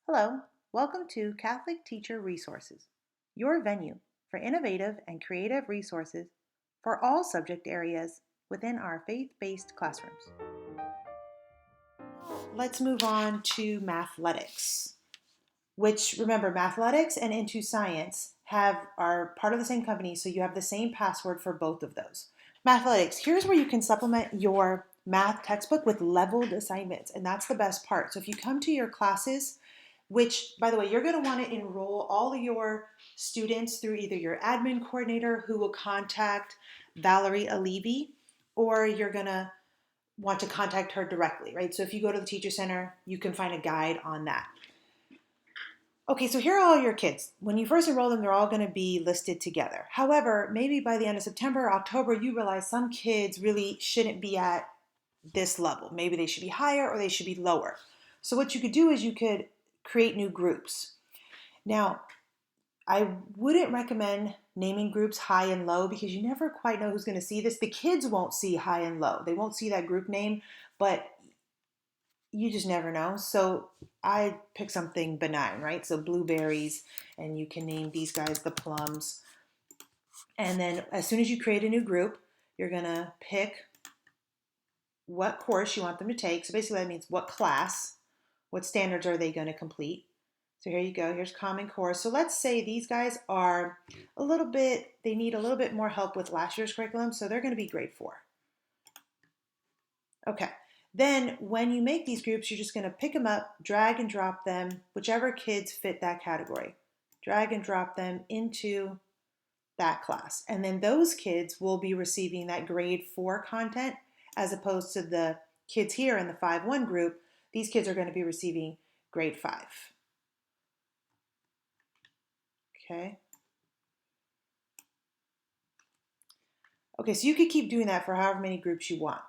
Hello, welcome to Catholic Teacher Resources, your venue for innovative and creative resources for all subject areas within our faith-based classrooms. Let's move on to Mathletics, which remember Mathletics and Into Science are part of the same company, so you have the same password for both of those. Mathletics, here's where you can supplement your math textbook with leveled assignments, and that's the best part. So if you come to your classes, which by the way, you're going to want to enroll all of your students through either your admin coordinator who will contact Valerie Alivi, or you're going to want to contact her directly, right? So if you go to the Teacher Center, you can find a guide on that. Okay, so here are all your kids. When you first enroll them, they're all going to be listed together. However, maybe by the end of September or October, you realize some kids really shouldn't be at this level. Maybe they should be higher or they should be lower. So what you could do is you could create new groups. Now, I wouldn't recommend naming groups high and low because you never quite know who's going to see this. The kids won't see high and low. They won't see that group name, but you just never know. So I pick something benign, right? So blueberries, and you can name these guys the plums. And then as soon as you create a new group, you're going to pick what course you want them to take. So basically that means what class, what standards are they going to complete. So here you go, here's Common Core. So let's say these guys are they need a little bit more help with last year's curriculum, so they're going to be grade 4. Okay, then when you make these groups, you're just going to pick them up, drag and drop them, whichever kids fit that category. Drag and drop them into that class. And then those kids will be receiving that grade 4 content as opposed to the kids here in the 5-1 group. These kids are going to be receiving grade 5. Okay. Okay, so you could keep doing that for however many groups you want.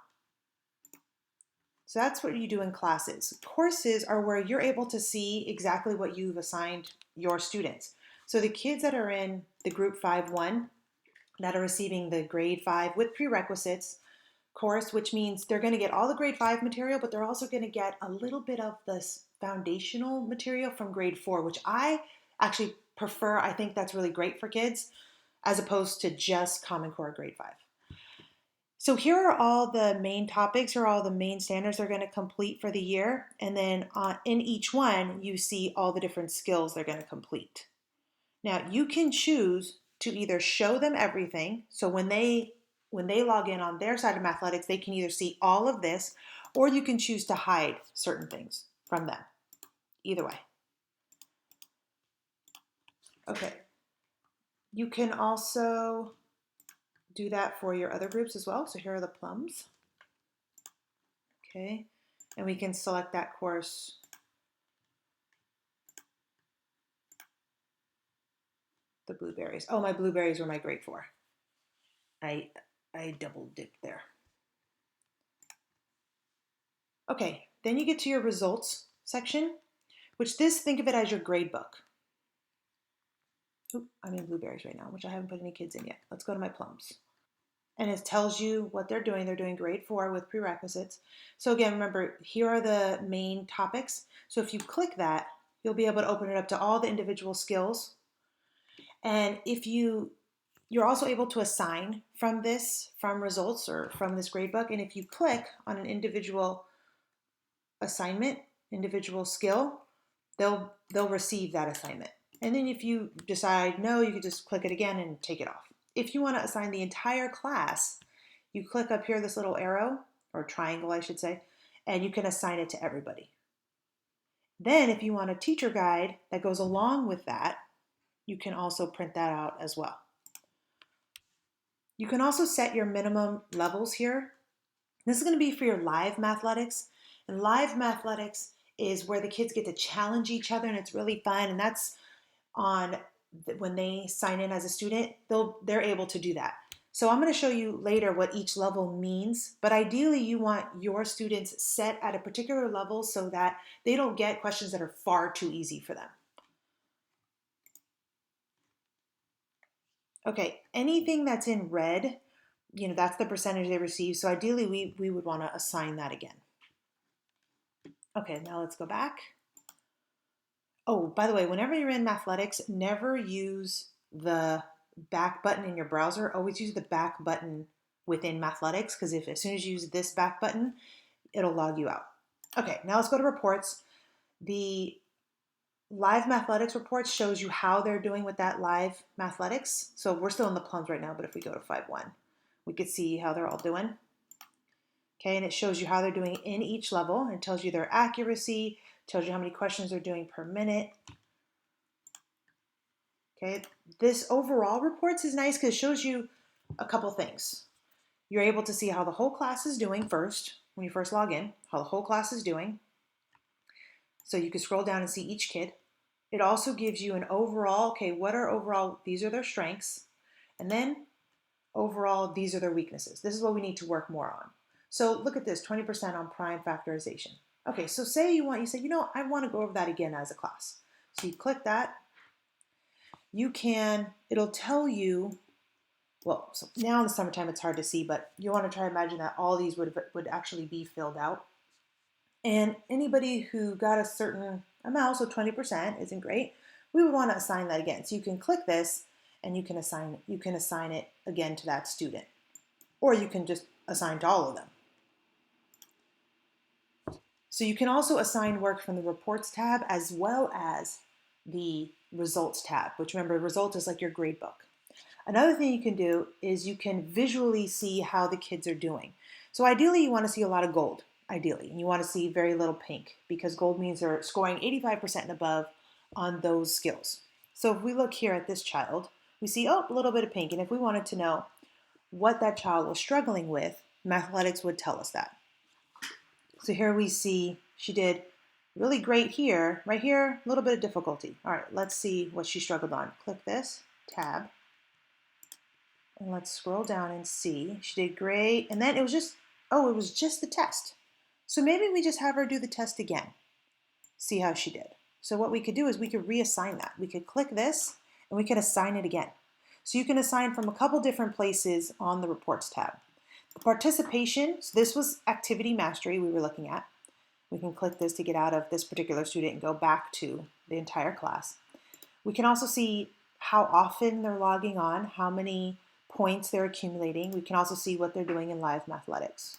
So that's what you do in classes. Courses are where you're able to see exactly what you've assigned your students. So the kids that are in the group 5-1 that are receiving the grade 5 with prerequisites course, which means they're going to get all the grade 5 material, but they're also going to get a little bit of this foundational material from grade 4, which I actually prefer. I think that's really great for kids as opposed to just Common Core grade 5. So here are all the main topics, here are all the main standards they're going to complete for the year. And then in each one, you see all the different skills they're going to complete. Now, you can choose to either show them everything. So when they log in on their side of Mathletics, they can either see all of this, or you can choose to hide certain things from them. Either way. Okay. You can also do that for your other groups as well. So here are the plums. Okay. And we can select that course. The blueberries. Oh, my blueberries were my grade 4. I double dipped there. Okay, then you get to your results section, which think of it as your grade book. Oop, I'm in blueberries right now, which I haven't put any kids in yet. Let's go to my plums. And it tells you what they're doing. They're doing grade 4 with prerequisites. So again, remember, here are the main topics. So if you click that, you'll be able to open it up to all the individual skills. And if you're also able to assign from results or from this gradebook. And if you click on an individual assignment, individual skill, they'll receive that assignment. And then if you decide no, you can just click it again and take it off. If you want to assign the entire class, you click up here this little arrow, or triangle I should say, and you can assign it to everybody. Then if you want a teacher guide that goes along with that, you can also print that out as well. You can also set your minimum levels here. This is going to be for your live mathletics. And live mathletics is where the kids get to challenge each other and it's really fun. And that's on when they sign in as a student, they're able to do that. So I'm going to show you later what each level means, but ideally you want your students set at a particular level so that they don't get questions that are far too easy for them. Okay, anything that's in red, that's the percentage they receive. So ideally we would want to assign that again. Okay, now let's go back. Oh, by the way, whenever you're in Mathletics, never use the back button in your browser. Always use the back button within Mathletics, because if as soon as you use this back button, it'll log you out. Okay, now let's go to reports. The live Mathletics reports shows you how they're doing with that live Mathletics. So we're still in the plums right now, but if we go to 5.1, we could see how they're all doing. Okay, and it shows you how they're doing in each level. It tells you their accuracy, tells you how many questions they're doing per minute. Okay, this overall reports is nice because it shows you a couple things. You're able to see how the whole class is doing first, when you first log in, how the whole class is doing. So you can scroll down and see each kid. It also gives you an overall, okay, what are overall, these are their strengths. And then overall, these are their weaknesses. This is what we need to work more on. So look at this, 20% on prime factorization. Okay, so say you say, I want to go over that again as a class. So you click that. It'll tell you, well, so now in the summertime it's hard to see, but you want to try to imagine that all these would actually be filled out. And anybody who got a certain amount, so 20% isn't great, we would want to assign that again. So you can click this and you can assign it again to that student. Or you can just assign to all of them. So you can also assign work from the reports tab as well as the results tab, which remember, results is like your grade book. Another thing you can do is you can visually see how the kids are doing. So ideally you want to see a lot of gold, ideally, and you want to see very little pink because gold means they're scoring 85% and above on those skills. So if we look here at this child, we see, a little bit of pink. And if we wanted to know what that child was struggling with, Mathletics would tell us that. So here we see she did really great here. Right here, a little bit of difficulty. All right, let's see what she struggled on. Click this, tab, and let's scroll down and see. She did great. And then it was just the test. So maybe we just have her do the test again, see how she did. So what we could do is we could reassign that. We could click this and we could assign it again. So you can assign from a couple different places on the reports tab. Participation, so this was activity mastery we were looking at. We can click this to get out of this particular student and go back to the entire class. We can also see how often they're logging on, how many points they're accumulating. We can also see what they're doing in live Mathletics.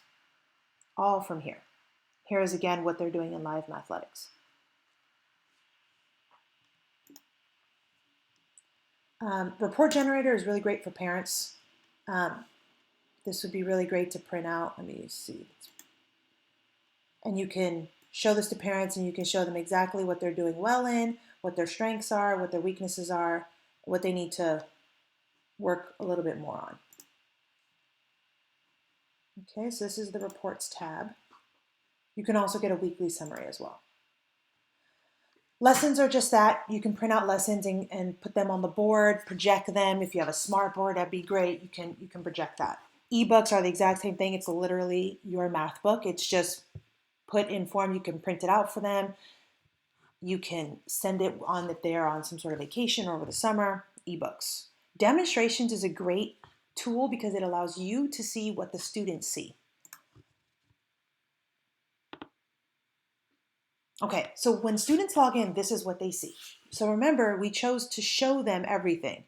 All from here. Here is again what they're doing in live Mathletics. Report generator is really great for parents. This would be really great to print out. Let me see. And you can show this to parents and you can show them exactly what they're doing well in, what their strengths are, what their weaknesses are, what they need to work a little bit more on. Okay, so this is the reports tab. You can also get a weekly summary as well. Lessons are just that. You can print out lessons and put them on the board, project them. If you have a smart board, that'd be great. You can project that. Ebooks are the exact same thing. It's literally your math book. It's just put in form. You can print it out for them. You can send it on if they're on some sort of vacation or over the summer. Ebooks. Demonstrations is a great tool because it allows you to see what the students see. Okay, so when students log in, this is what they see. So remember, we chose to show them everything.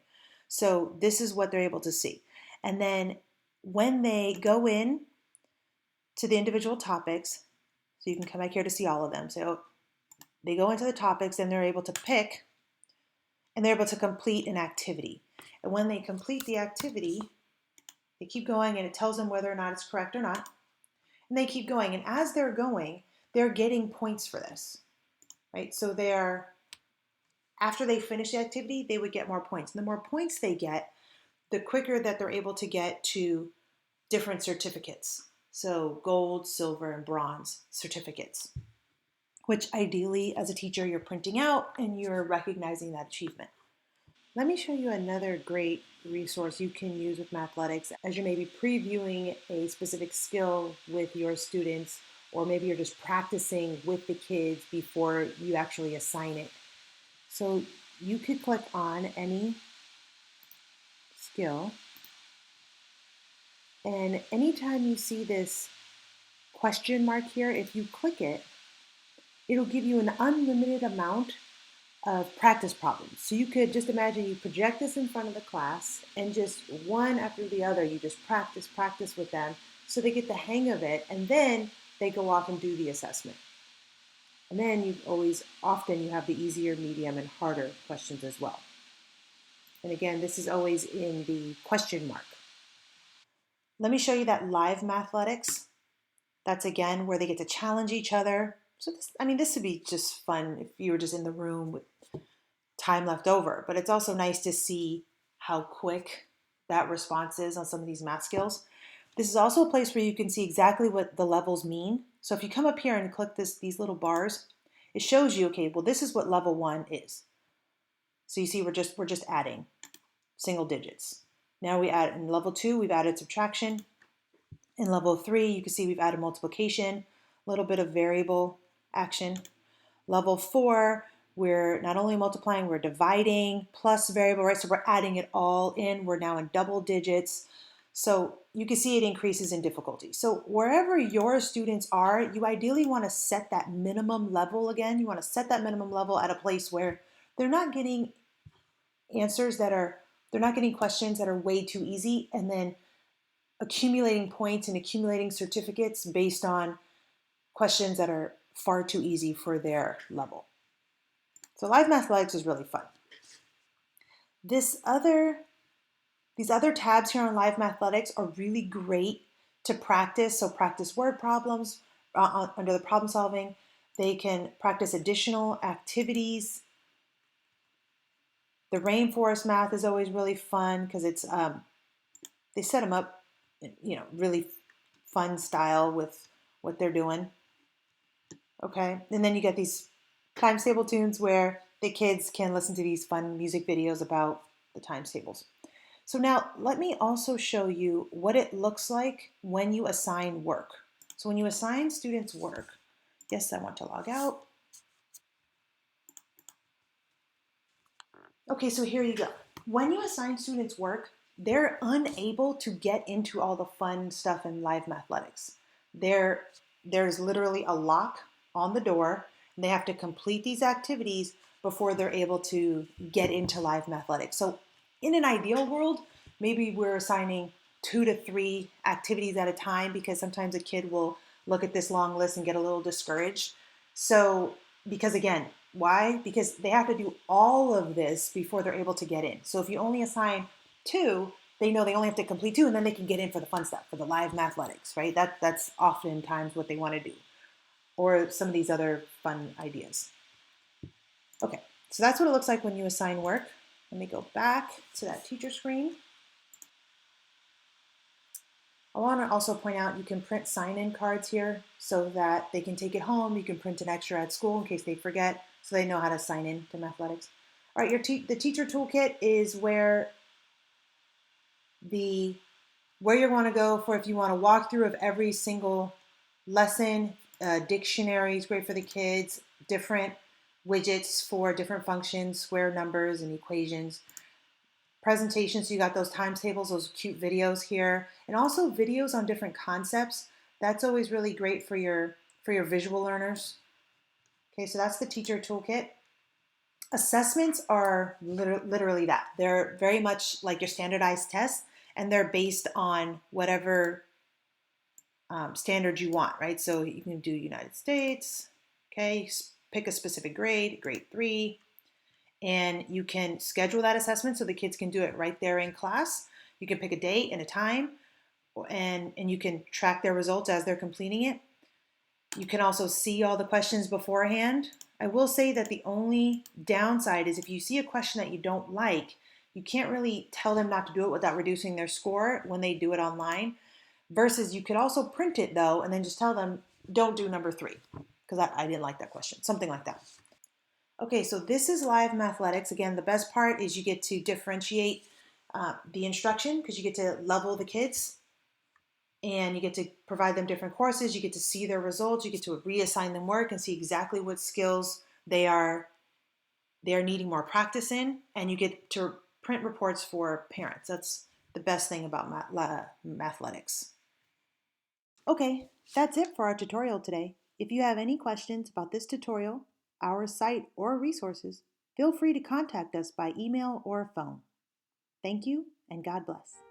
So this is what they're able to see. And then when they go in to the individual topics, so you can come back here to see all of them. So they go into the topics and they're able to pick and they're able to complete an activity. And when they complete the activity, they keep going and it tells them whether or not it's correct or not. And they keep going. And as they're going, they're getting points for this, right? So after they finish the activity, they would get more points. And the more points they get, the quicker that they're able to get to different certificates. So gold, silver, and bronze certificates, which ideally as a teacher you're printing out and you're recognizing that achievement. Let me show you another great resource you can use with Mathletics as you're maybe previewing a specific skill with your students, or maybe you're just practicing with the kids before you actually assign it. So you could click on any skill, and anytime you see this question mark here, if you click it, it'll give you an unlimited amount of practice problems. So you could just imagine you project this in front of the class and just one after the other, you just practice with them so they get the hang of it, and then they go off and do the assessment. And then often you have the easier, medium, and harder questions as well. And again, this is always in the question mark. Let me show you that live Mathletics. That's again where they get to challenge each other. So this would be just fun if you were just in the room with time left over, but it's also nice to see how quick that response is on some of these math skills. This is also a place where you can see exactly what the levels mean. So if you come up here and click these little bars, it shows you, okay, well, this is what level 1 is. So you see we're just adding single digits. Now we add in level 2, we've added subtraction. In level 3, you can see we've added multiplication, a little bit of variable action. Level 4, we're not only multiplying, we're dividing plus variable, right? So we're adding it all in. We're now in double digits. So you can see it increases in difficulty. So wherever your students are, you ideally want to set that minimum level again. You want to set that minimum level at a place where they're not getting they're not getting questions that are way too easy and then accumulating points and accumulating certificates based on questions that are far too easy for their level. So live Mathletics is really fun. These other tabs here on live Mathletics are really great to practice. So practice word problems under the problem solving. They can practice additional activities. The rainforest math is always really fun because it's they set them up, really fun style with what they're doing. Okay, and then you get these times table tunes where the kids can listen to these fun music videos about the times tables. So now let me also show you what it looks like when you assign work. So when you assign students work, yes, I want to log out. Okay, so here you go. When you assign students work, they're unable to get into all the fun stuff in live Mathletics. There's literally a lock on the door, and they have to complete these activities before they're able to get into live Mathletics. So in an ideal world, maybe we're assigning 2 to 3 activities at a time because sometimes a kid will look at this long list and get a little discouraged. So, because again, why? Because they have to do all of this before they're able to get in. So if you only assign 2, they know they only have to complete 2 and then they can get in for the fun stuff, for the live Mathletics, right? That's oftentimes what they want to do. Or some of these other fun ideas. Okay, so that's what it looks like when you assign work. Let me go back to that teacher screen. I want to also point out you can print sign-in cards here so that they can take it home. You can print an extra at school in case they forget, so they know how to sign in to Mathletics. All right, the teacher toolkit is where you want to go for if you want a walkthrough of every single lesson. Dictionary is great for the kids. Different widgets for different functions, square numbers and equations. Presentations, so you got those times tables, those cute videos here, and also videos on different concepts. That's always really great for your visual learners. Okay, so that's the teacher toolkit. Assessments are literally that. They're very much like your standardized tests, and they're based on whatever standard you want, right? So you can do United States, okay, pick a specific grade 3, and you can schedule that assessment so the kids can do it right there in class. You can pick a date and a time, and you can track their results as they're completing it. You can also see all the questions beforehand. I will say that the only downside is if you see a question that you don't like, you can't really tell them not to do it without reducing their score when they do it online. Versus you could also print it though, and then just tell them, don't do number 3, because I didn't like that question, something like that. Okay, so this is live Mathletics. Again, the best part is you get to differentiate the instruction because you get to level the kids and you get to provide them different courses. You get to see their results. You get to reassign them work and see exactly what skills they are needing more practice in, and you get to print reports for parents. That's the best thing about Mathletics. Okay, that's it for our tutorial today. If you have any questions about this tutorial, our site, or resources, feel free to contact us by email or phone. Thank you, and God bless.